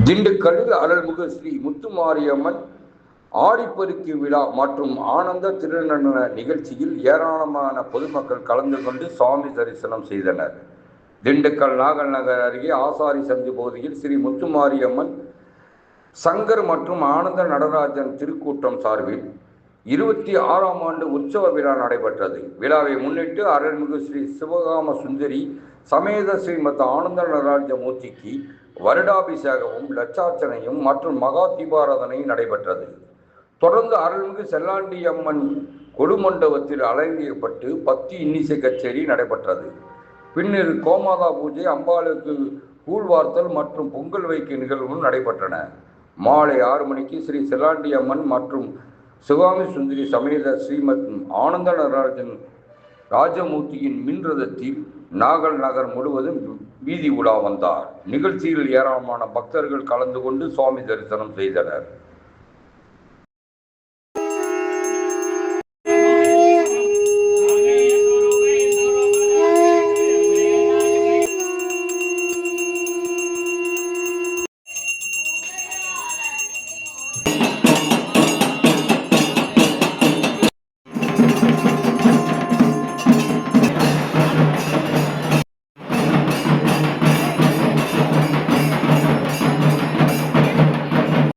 திண்டுக்கல்லில் அருள்மிகு ஸ்ரீ முத்துமாரியம்மன் ஆடிப்பெருக்கு விழா மற்றும் ஆனந்த திருநடன நிகழ்ச்சியில் ஏராளமான பொதுமக்கள் கலந்து கொண்டு சுவாமி தரிசனம் செய்தனர். திண்டுக்கல் நாகல் நகர் அருகே ஆசாரி சந்தி பகுதியில் ஸ்ரீ முத்துமாரியம்மன் சங்கர் மற்றும் ஆனந்த நடராஜன் திருக்கூட்டம் சார்பில் 26ஆம் ஆண்டு உற்சவ விழா நடைபெற்றது. விழாவை முன்னிட்டு அருள்மிகு ஸ்ரீ சிவகாம சுந்தரி சமேத ஸ்ரீமத் ஆனந்த நடராஜ மூர்த்திக்கு வருடாபிஷேகமும் லட்சார்ச்சனையும் மற்றும் மகா தீபாராதனையும் நடைபெற்றது. தொடர்ந்து அருள்மிகு செல்லாண்டி அம்மன் கொலுமண்டபத்தில் அலங்கரிக்கப்பட்டு பக்தி இன்னிசை கச்சேரி நடைபெற்றது. பின்னர் கோமாதா பூஜை, அம்பாளுக்கு கூழ்வார்த்தல் மற்றும் பொங்கல் வைக்கும் நிகழ்வும் நடைபெற்றன. மாலை 6 மணிக்கு ஸ்ரீ செல்லாண்டி அம்மன் மற்றும் சிவகாமி சுந்தரி சமேத ஸ்ரீமத் ஆனந்த நடராஜன் ராஜமூர்த்தியின் மின் ரதத்தில் நாகல் நகர் முழுவதும் வீதி உலா வந்தார். நிகழ்ச்சியில் ஏராளமான பக்தர்கள் கலந்து கொண்டு சுவாமி தரிசனம் செய்தனர்.